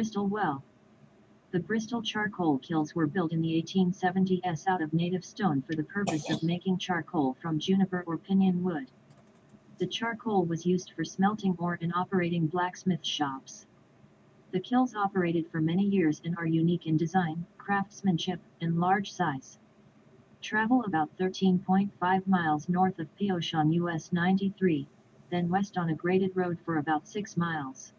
Bristol Well. The Bristol charcoal kilns were built in the 1870s out of native stone for the purpose of making charcoal from juniper or pinyon wood. The charcoal was used for smelting ore and operating blacksmith shops. The kilns operated for many years and are unique in design, craftsmanship, and large size. Travel about 13.5 miles north of Pioche on US 93, then west on a graded road for about 6 miles.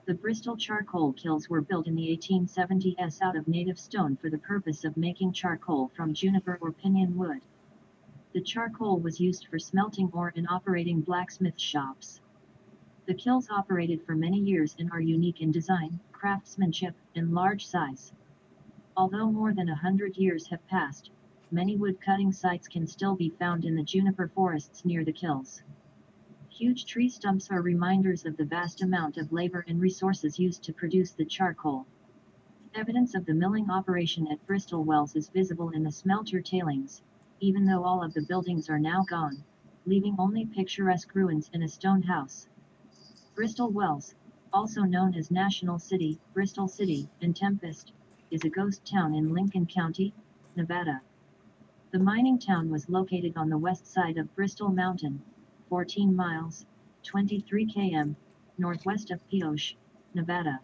The Bristol charcoal kilns were built in the 1870s out of native stone for the purpose of making charcoal from juniper or pinyon wood. The charcoal was used for smelting ore and operating blacksmith shops. The kilns operated for many years and are unique in design, craftsmanship, and large size. Although more than 100 years have passed, many wood-cutting sites can still be found in the juniper forests near the kilns. Huge tree stumps are reminders of the vast amount of labor and resources used to produce the charcoal. Evidence of the milling operation at Bristol Wells is visible in the smelter tailings, even though all of the buildings are now gone, leaving only picturesque ruins and a stone house. Bristol Wells, also known as National City, Bristol City, and Tempest, is a ghost town in Lincoln County, Nevada. The mining town was located on the west side of Bristol Mountain, 14 miles, 23 km, northwest of Pioche, Nevada.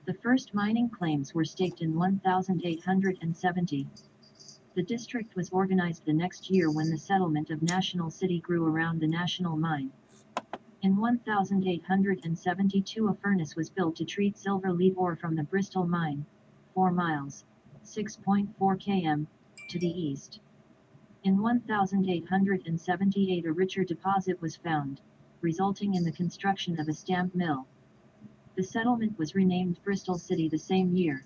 The first mining claims were staked in 1870. The district was organized the next year when the settlement of National City grew around the national mine. In 1872 a furnace was built to treat silver lead ore from the Bristol mine, 4 miles, 6.4 km, to the east. In 1878 a richer deposit was found, resulting in the construction of a stamp mill. The settlement was renamed Bristol City the same year.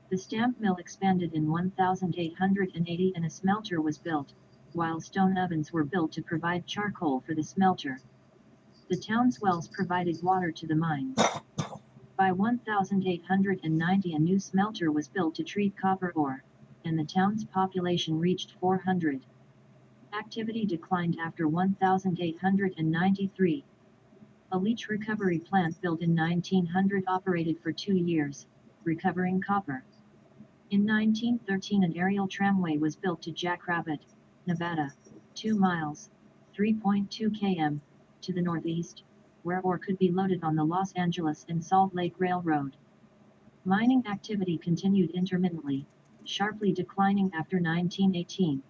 The stamp mill expanded in 1880 and a smelter was built, while stone ovens were built to provide charcoal for the smelter. The town's wells provided water to the mines. By 1890 a new smelter was built to treat copper ore, and the town's population reached 400. Activity declined after 1893. A leach recovery plant built in 1900 operated for 2 years, recovering copper. In 1913 an aerial tramway was built to Jackrabbit, Nevada, 2 miles, 3.2 km, to the northeast, where ore could be loaded on the Los Angeles and Salt Lake Railroad. Mining activity continued intermittently, sharply declining after 1918.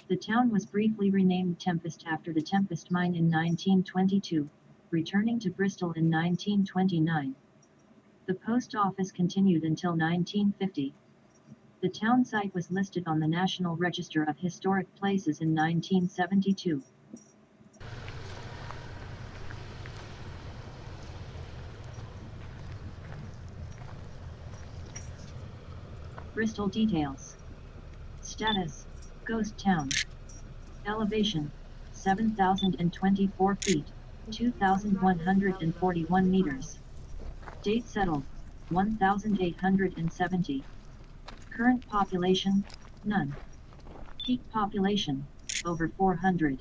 The town was briefly renamed Tempest after the Tempest mine in 1922, returning to Bristol in 1929. The post office continued until 1950. The town site was listed on the National Register of Historic Places in 1972. Bristol details. Status: ghost town. Elevation: 7,024 feet, 2,141 meters. Date settled: 1870. Current population: none. Peak population: over 400.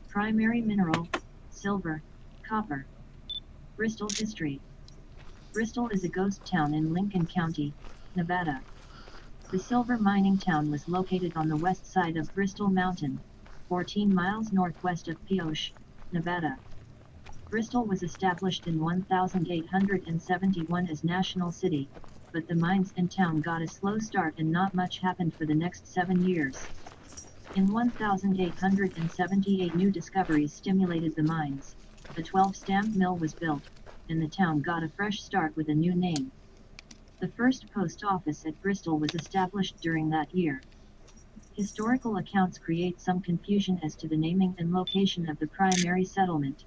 Primary mineral: silver, copper. Bristol history. Bristol is a ghost town in Lincoln County, Nevada. The silver mining town was located on the west side of Bristol Mountain, 14 miles northwest of Pioche, Nevada. Bristol was established in 1871 as National City, but the mines and town got a slow start and not much happened for the next 7 years. In 1878 new discoveries stimulated the mines, a 12-stamp mill was built, and the town got a fresh start with a new name. The first post office at Bristol was established during that year. Historical accounts create some confusion as to the naming and location of the primary settlement.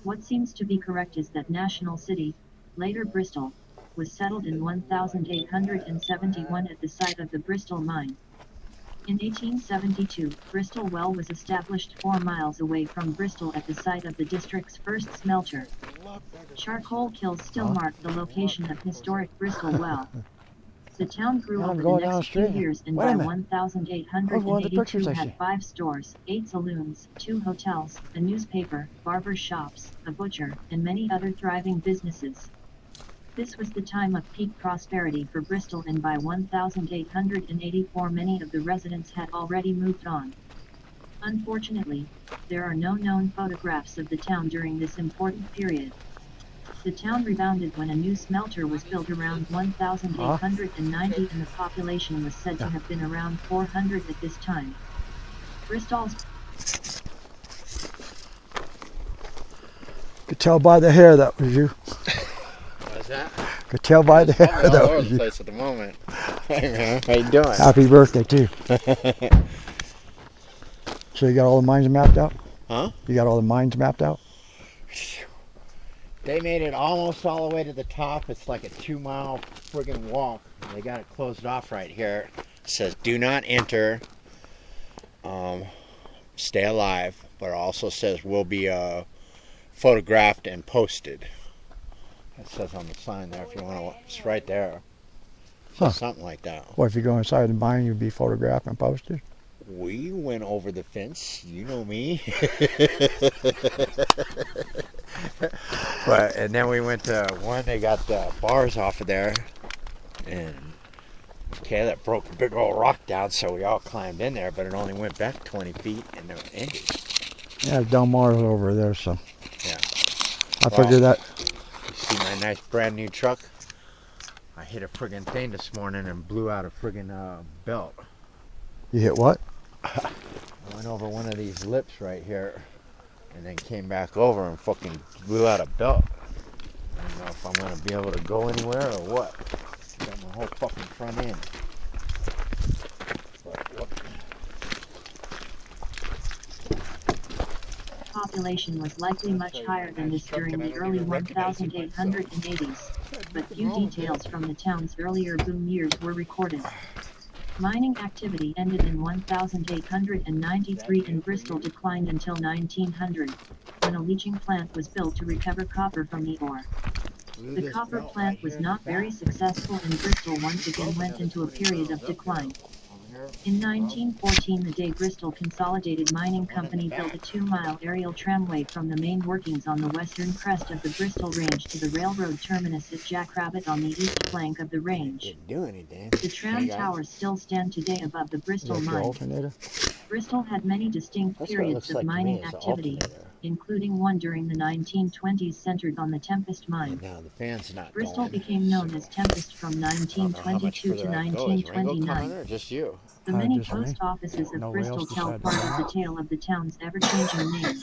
What seems to be correct is that National City, later Bristol, was settled in 1871 at the site of the Bristol mine. In 1872, Bristol Well was established 4 miles away from Bristol at the site of the district's first smelter. Charcoal kilns still mark the location of historic Bristol Well. The town grew over the next few years and by 1882 had 5 stores, 8 saloons, 2 hotels, a newspaper, barber shops, a butcher, and many other thriving businesses. This was the time of peak prosperity for Bristol, and by 1884 many of the residents had already moved on. Unfortunately, there are no known photographs of the town during this important period. The town rebounded when a new smelter was built around 1890 and the population was said to have been around 400 at this time. Bristol's... Could tell by the hair that was you. What's that? Could tell by the hair that all over was the you. place at the moment. Hey man, how you doing? Happy birthday too. So you got all the mines mapped out? Huh? You got all the mines mapped out? They made it almost all the way to the top. It's like a 2-mile friggin' walk. They got it closed off right here. It says do not enter. Stay alive. But it also says will be photographed and posted. It says on the sign there if you want to. It's right there. So something like that. Well, if you go inside the mine, you'd be photographed and posted? We went over the fence. You know me. And then we went to one. They got the bars off of there. And okay, that broke a big old rock down, so we all climbed in there, but it only went back 20 feet and it ended. Yeah, Del Mar's over there, so. Yeah. I figured that. You see my nice brand new truck? I hit a friggin' thing this morning and blew out a friggin' belt. You hit what? I went over one of these lips right here and then came back over and fucking blew out a belt. I don't know if I'm gonna be able to go anywhere or what. Got my whole fucking front end. Population was likely much higher than this during the early 1880s, but few details from the town's earlier boom years were recorded. Mining activity ended in 1893 and Bristol declined until 1900, when a leaching plant was built to recover copper from the ore. The copper plant was not very successful and Bristol once again went into a period of decline. In 1914, the day Bristol Consolidated Mining Company built a 2-mile aerial tramway from the main workings on the western crest of the Bristol Range to the railroad terminus at Jackrabbit on the east flank of the range. The tram towers still stand today above the Bristol mine. Bristol had many distinct periods of mining activity, including one during the 1920s centered on the Tempest mine. Bristol became known as Tempest from 1922 to 1929. The many post offices of Bristol tell part of the tale of the town's ever-changing name.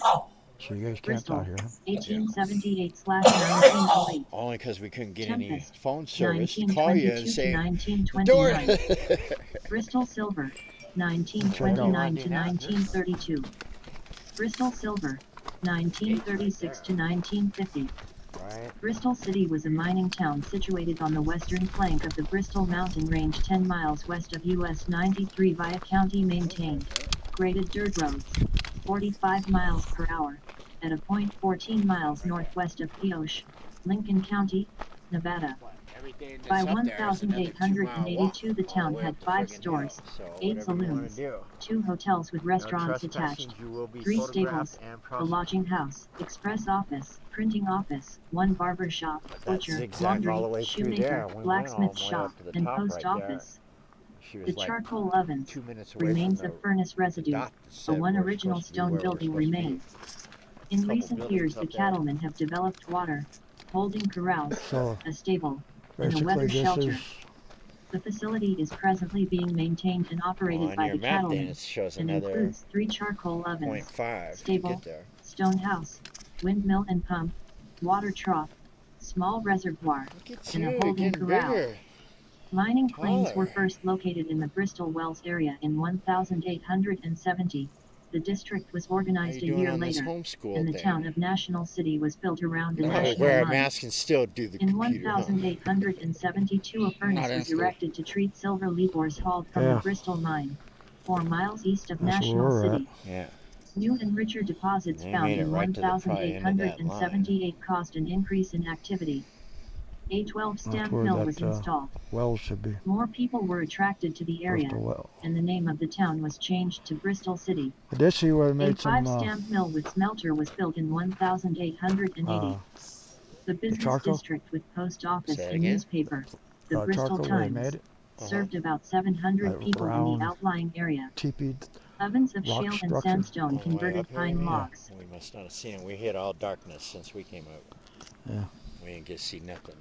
So you guys Bristol, camped out here, 1878/1908. Only because we couldn't get Tempest, any phone service to call you and 1922 say, to 1929. Bristol Silver, 1929 to 1932. Bristol Silver, 1936 to 1950. Bristol City was a mining town situated on the western flank of the Bristol Mountain Range 10 miles west of US 93 via county-maintained, graded dirt roads, 45 miles per hour, at a point 14 miles northwest of Pioche, Lincoln County, Nevada. By 1882 the town had 5 stores, 8 saloons, 2 hotels with restaurants attached, 3 stables, a lodging house, express office, printing office, 1 barber shop, butcher, laundry, shoemaker, blacksmith shop, and post office. The charcoal ovens, remains of furnace residue, a one original stone building remain. In recent years the cattlemen have developed water, holding corrals, a stable, and a weather shelter. The facility is presently being maintained and operated by the cattlemen, and includes 3 charcoal ovens, stable, stone house, windmill and pump, water trough, small reservoir, and a holding corral. Mining claims were first located in the Bristol Wells area in 1870. The district was organized a year later, and the town of National City was built around the national wear a mine. mask and still do the In computer, 1872 a furnace was erected to treat silver lead ores hauled from the Bristol mine, 4 miles east of National City. New and richer deposits found in 1878 caused an increase in activity. A 12 stamp mill was installed. Wells should be. More people were attracted to the area, and the name of the town was changed to Bristol City. I did see where they made a 5 stamp mill with smelter was built in 1880. The business charcoal? district with post office Say it and again? newspaper, the Bristol Charcoal where they Times, made it. served about 700 Like people in round the outlying area. teepee. Ovens of rock shale and structure. sandstone All the way converted up here, pine you mean? logs. We must not have seen it. We hit all darkness since we came out. Yeah. We didn't get to see nothing.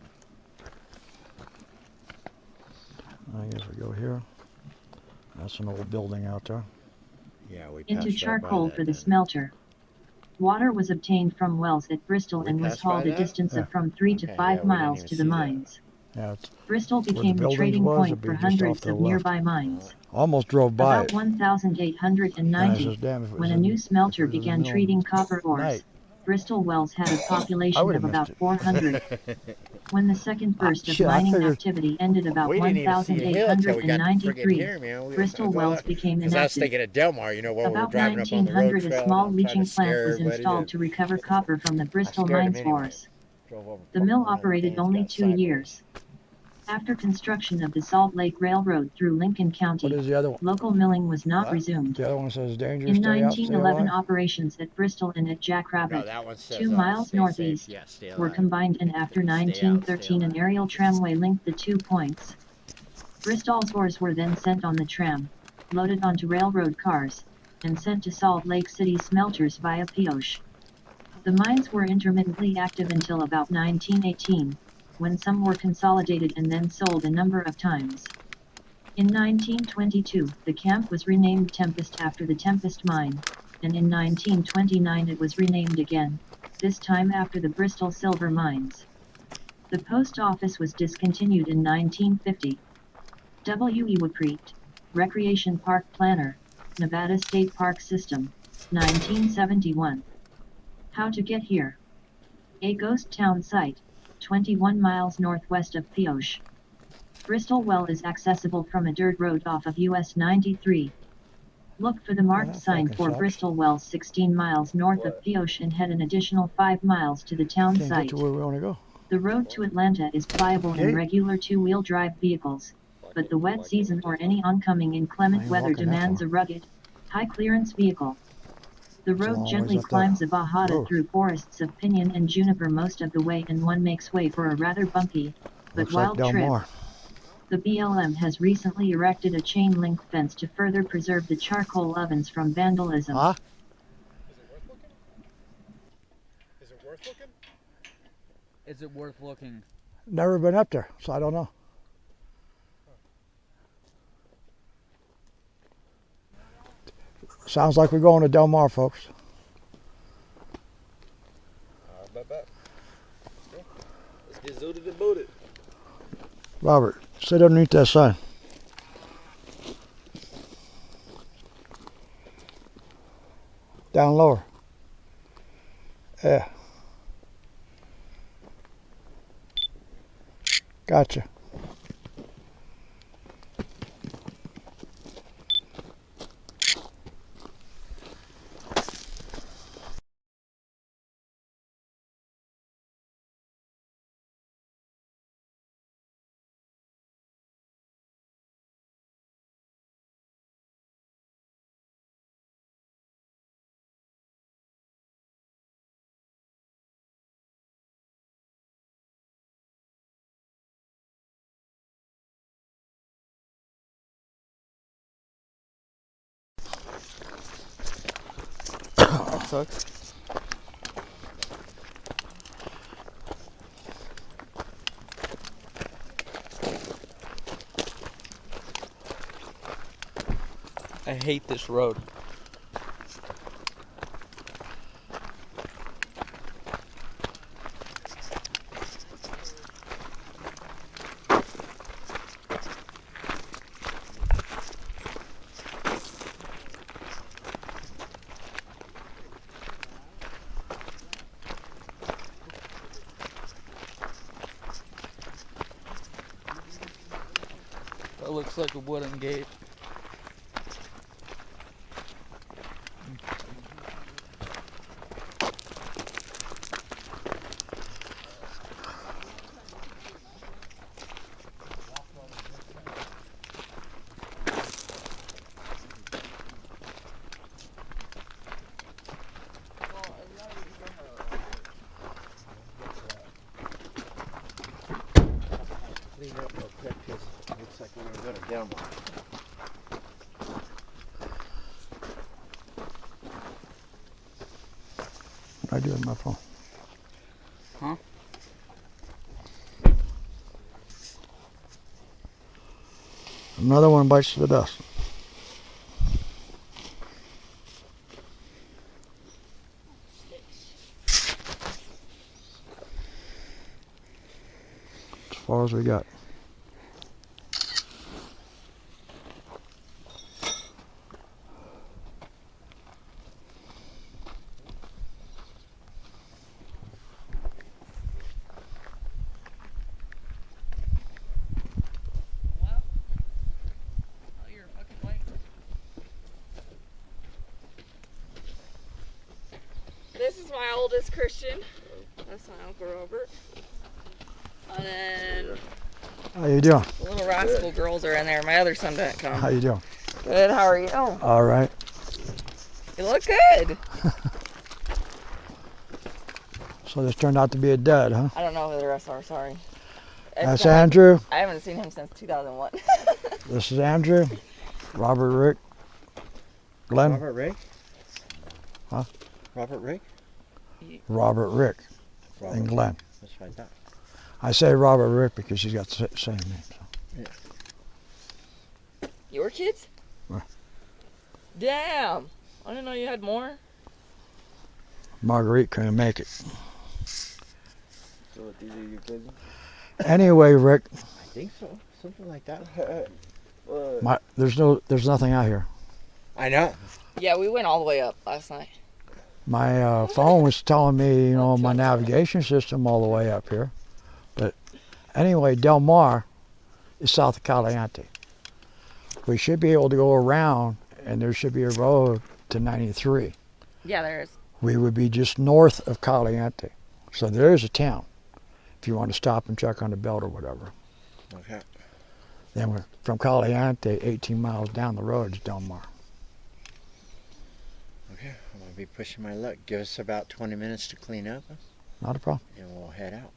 I guess we go here. That's an old building out there. Yeah, we passed Into right charcoal by for that the then. smelter. Water was obtained from wells at Bristol We and was passed by hauled a that? distance Yeah. of from 3 to Okay, 5 yeah, we didn't miles even to the see that. mines. Yeah, it's Bristol the became the buildings trading was, point it'd be for just off hundreds to the of left. nearby mines. almost drove by About it. 1890, says, damn, if it was when a in- new if smelter it was in the began middle of treating copper ores, night, Bristol wells had a I population would of have missed about it. 400. When the second burst of shit, I mining figured- activity ended about We didn't even see a hill till we got to friggin' 1893, here, man. Bristol wells became Because I was inactive. thinking of Delmar, you know, while we were About driving up on the road 1900, a trail. small and I'm trying leaching to scare plant was everybody installed that- to recover copper from the Bristol scared mines him anyway. ores. Drove over The fucking mill one of the operated vans, only got 2 sideways. years. After construction of the Salt Lake Railroad through Lincoln What County, is the other one? local milling was not What? resumed. The other one says danger, In stay out, stay 1911, alive. operations at Bristol and at No, Jackrabbit, that one says 2 miles stay northeast, safe. Yeah, stay were alive. combined, and after Stay out, 1913 stay an alive. aerial tramway linked the 2 points. Bristol's ores were then sent on the tram, loaded onto railroad cars, and sent to Salt Lake City smelters via Pioche. The mines were intermittently active until about 1918, when some were consolidated and then sold a number of times. In 1922, the camp was renamed Tempest after the Tempest mine, and in 1929 it was renamed again, this time after the Bristol silver mines. The post office was discontinued in 1950. W. E. Woodcreek, Recreation Park Planner, Nevada State Park System, 1971. How to get here. A ghost town site, 21 miles northwest of Pioche. Bristol Well is accessible from a dirt road off of US 93. Look for the marked that sign fucking for sucks. Bristol Wells 16 miles north of Pioche and head an additional 5 miles to the town Can't get site. to where we want to go. The road to Atlanta is pliable Okay. in regular 2-wheel drive vehicles, but the wet season or any oncoming inclement ain't weather walking that demands far. a rugged, high-clearance vehicle. The a road long gently ways up climbs there. a bajada Whoa. through forests of pinyon and juniper most of the way, and one makes way for a rather bumpy, but Looks like wild Del trip. Mar. The BLM has recently erected a chain link fence to further preserve the charcoal ovens from vandalism. Huh? Is it worth looking? Is it worth looking? Never been up there, so I don't know. Sounds like we're going to Del Mar, folks. Bet. Let's get zooted and booted. Robert, sit underneath that sign. Down lower. Yeah. Gotcha. That sucks. I hate this road. That looks like a wooden gate. like we're gonna go to Delmar. What I do with my phone? Huh? Another one bites the dust. As far as we got. This is my oldest Christian. That's my Uncle Robert. And then How you doing? the little rascal girls are in there. My other son didn't How come. you doing? Good, how are you? All right. You look good. So this turned out to be a dud, huh? I don't know who the rest are, sorry. That's Andrew. I haven't seen him since 2001. This is Andrew. Robert, Rick, Glenn. Robert Rick? Huh? Robert Rick? Robert, Rick, Robert. and Glenn. That's what I thought. I say Robert Rick because he's got the same name. So. Your kids? Yeah. Damn. I didn't know you had more. Marguerite couldn't make it. So what, these are your kids? Anyway, Rick, I think so. Something like that. there's nothing out here. I know. Yeah, we went all the way up last night. My phone was telling me, my navigation system all the way up here. But anyway, Del Mar is south of Caliente. We should be able to go around, and there should be a road to 93. Yeah, there is. We would be just north of Caliente. So there is a town if you want to stop and check on the belt or whatever. Okay. Then we're from Caliente, 18 miles down the road is Del Mar. Okay. I'm going to be pushing my luck. Give us about 20 minutes to clean up, Not a problem. and we'll head out.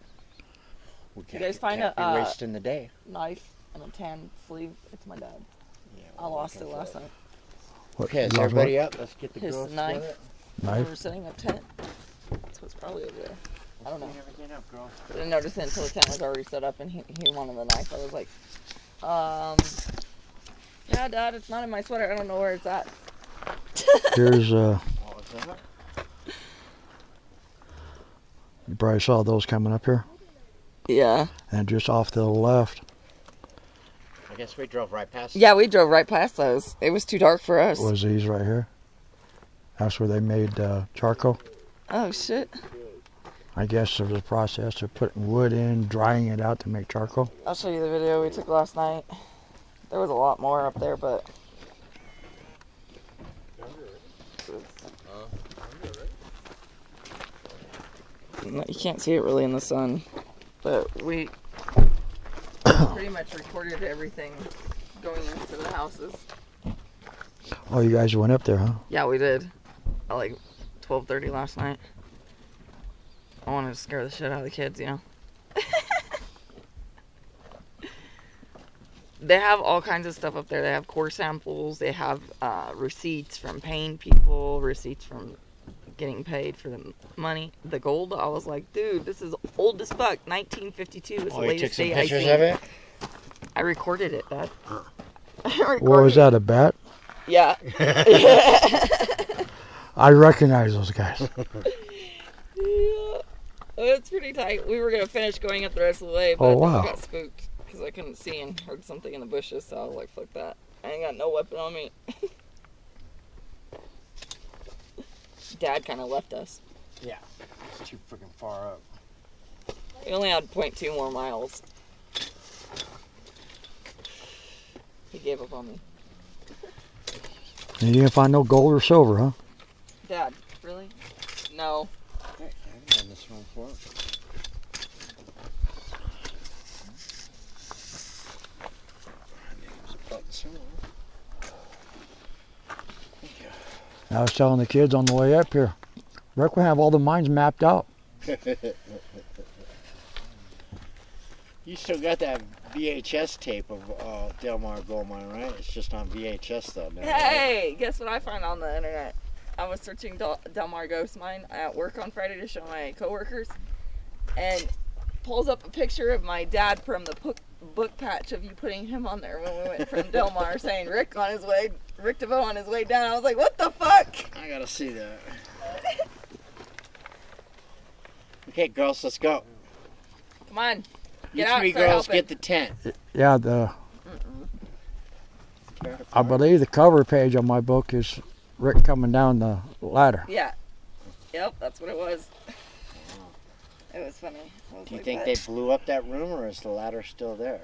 We You guys find can't a, be wasting the day. Knife and a tan sleeve. It's my dad. Yeah, I we're lost looking it for last that. night. What, Okay, is love everybody up? Let's get the His girls knife. together. We Knife? were setting up tent. That's what's probably over there. I don't know. Clean everything up, girls. I didn't notice it until the tent was already set up and he wanted the knife. I was like, yeah, Dad, it's not in my sweater. I don't know where it's at. Here's, Oh, is that? you probably saw those coming up here. Yeah. And just off to the left I guess we drove right past. Yeah, we drove right past those. It was too dark for us. was these right here. That's where they made charcoal. Oh, shit. I guess there was a process of putting wood in, drying it out to make charcoal. I'll show you the video we took last night. There was a lot more up there, but... No, you can't see it really in the sun, but we pretty much recorded everything going into the houses. Oh, you guys went up there, huh? Yeah, we did. At like 12:30 last night. I wanted to scare the shit out of the kids, They have all kinds of stuff up there. They have core samples. They have receipts from paying people, receipts from getting paid for the money, the gold. I was like, dude, this is old as fuck. 1952 is the Oh, you took latest some date I pictures seen. of it? I recorded it, Dad. What was that, a bat? Yeah. I recognize those guys. Yeah. It's pretty tight. We were going to finish going up the rest of the way, but Oh, then wow. I got spooked because I couldn't see and heard something in the bushes, so I was like, fuck that. I ain't got no weapon on me. Dad kind of left us. Yeah. It's too freaking far up. We only had 0.2 more miles. He gave up on me. And you didn't find no gold or silver, huh? Dad, really? No. Okay, I haven't done this one before. I was telling the kids on the way up here, Rick, we have all the mines mapped out. You still got that VHS tape of Del Mar Gold Mine, right? It's just on VHS though now. Hey, guess what I found on the internet? I was searching Del Mar Ghost Mine at work on Friday to show my coworkers, and pulls up a picture of my dad from the book patch of you putting him on there when we went from Del Mar, saying Rick DeVoe on his way down. I was like, what the fuck? I gotta see that. Okay, girls, let's go. Come on. You Get out, three start girls helping. get the tent. Yeah, I believe the cover page on my book is Rick coming down the ladder. Yeah. Yep, that's what it was. It was funny. I was Do you like, think what? they blew up that room, or is the ladder still there?